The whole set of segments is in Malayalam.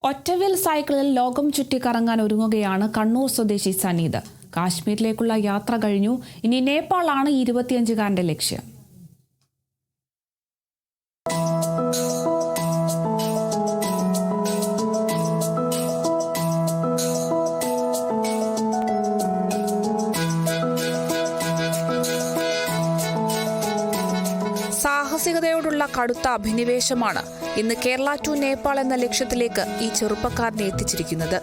ഒറ്റവീൽ സൈക്കിളിൽ ലോകം ചുറ്റിക്കറങ്ങാൻ ഒരുങ്ങുകയാണ് കണ്ണൂർ സ്വദേശി സനീദ്. കാശ്മീരിലേക്കുള്ള യാത്ര കഴിഞ്ഞു. ഇനി നേപ്പാളാണ് 25-കാരന്റെ ലക്ഷ്യം. സാഹസികതയോടുള്ള കടുത്ത അഭിനിവേശമാണ് ഇന്ന് കേരള ടു നേപ്പാൾ എന്ന ലക്ഷ്യത്തിലേക്ക് ഈ ചെറുപ്പക്കാരനെ എത്തിച്ചിരിക്കുന്നത്.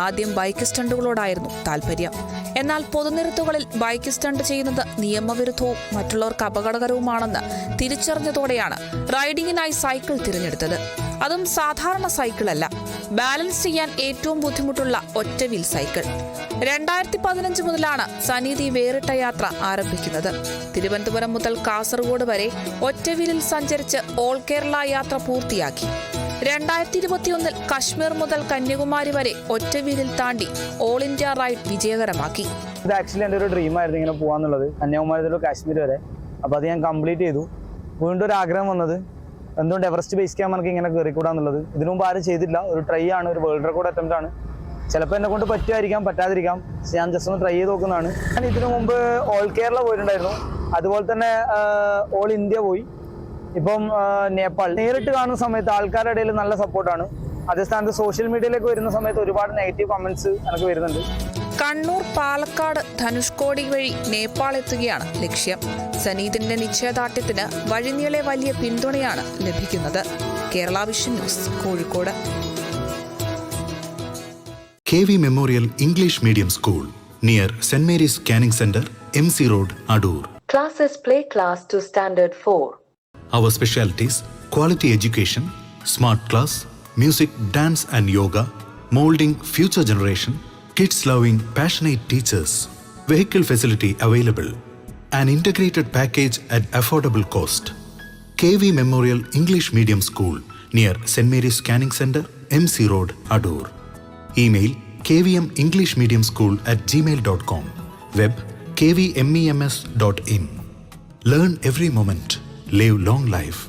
ആദ്യം ബൈക്ക് സ്റ്റണ്ടുകളോടായിരുന്നു താല്പര്യം. എന്നാൽ പൊതുനിരത്തുകളിൽ ബൈക്ക് സ്റ്റണ്ട് ചെയ്യുന്നത് നിയമവിരുദ്ധവും മറ്റുള്ളവർക്ക് അപകടകരവുമാണെന്ന് തിരിച്ചറിഞ്ഞതോടെയാണ് റൈഡിങ്ങിനായി സൈക്കിൾ തിരഞ്ഞെടുത്തത്. അതും സാധാരണ സൈക്കിളല്ല, ബാലൻസ് ചെയ്യാൻ ഏറ്റവും ബുദ്ധിമുട്ടുള്ള ഒറ്റവീൽ സൈക്കിൾ. 2015 മുതലാണ് സനീദ് വേറിട്ട യാത്ര ആരംഭിക്കുന്നത്. തിരുവനന്തപുരം മുതൽ കാസർഗോഡ് വരെ ഒറ്റവീലിൽ സഞ്ചരിച്ച് ഓൾ കേരള യാത്ര പൂർത്തിയാക്കി. 2021 കശ്മീർ മുതൽ കന്യാകുമാരി വരെ ഒറ്റവീലിൽ താണ്ടി ഓൾ ഇന്ത്യ റൈഡ് വിജയകരമാക്കി. ഇത് ആക്ച്വലി എൻ്റെ ഒരു ഡ്രീം ആയിരുന്നു, ഇങ്ങനെ പോകാന്നുള്ളത്, കന്യാകുമാരി മുതൽ കാശ്മീർ വരെ. അപ്പോൾ അത് ഞാൻ കംപ്ലീറ്റ് ചെയ്തു. വീണ്ടും ഒരു ആഗ്രഹം വന്നത്, എന്തുകൊണ്ട് എവറസ്റ്റ് ബേസ് ക്യാമ്പ് നമുക്ക് ഇങ്ങനെ കയറിക്കൂടാന്നുള്ളത്. ഇതിനു മുമ്പ് ആരും ചെയ്തില്ല. ഒരു ട്രൈ ആണ്, ഒരു വേൾഡ് റെക്കോർഡ് അറ്റംപ്റ്റ് ആണ്. ചിലപ്പോൾ എന്നെ കൊണ്ട് പറ്റുമായിരിക്കാം, പറ്റാതിരിക്കാം. ഞാൻ ജസ്റ്റ് ഒന്ന് ട്രൈ ചെയ്ത് നോക്കുന്നതാണ്. ഞാൻ ഇതിനു മുമ്പ് ഓൾ കേരള പോയിട്ടുണ്ടായിരുന്നു, അതുപോലെ തന്നെ ഓൾ ഇന്ത്യ പോയി. ഇപ്പം നേപ്പാൾ നേരിട്ട് കാണുന്ന സമയത്ത് ആൾക്കാരുടെ ഇടയിൽ നല്ല സപ്പോർട്ടാണ്. അതേ സ്ഥാനത്ത് സോഷ്യൽ മീഡിയയിലേക്ക് വരുന്ന സമയത്ത് ഒരുപാട് നെഗറ്റീവ് കമന്റ്സ് എനിക്ക് വരുന്നുണ്ട്. കണ്ണൂർ, പാലക്കാട്, ധനുഷ്കോടി വഴി നേപ്പാൾ എത്തുകയാണ് ലക്ഷ്യം. സനീദിന്റെ നിശ്ചയദാർഢ്യത്തിന് വഴിനീളെ വലിയ പിന്തുണയാണ് ലഭിക്കുന്നത്. Kerala vision news, Kozhikode. KV Memorial English Medium School near St. Mary's Canning Center, MC Road, Adur. Classes play class to standard 4. Our specialties: quality education, smart class, music, dance and yoga, molding future generation, kids loving passionate teachers, vehicle facility available, an integrated package at affordable cost. KV Memorial English Medium School near St. Mary's Canning Center, MC Road, Adur. Email kvmenglishmediumschool@gmail.com. Web kvmems.in. Learn every moment. Live long life.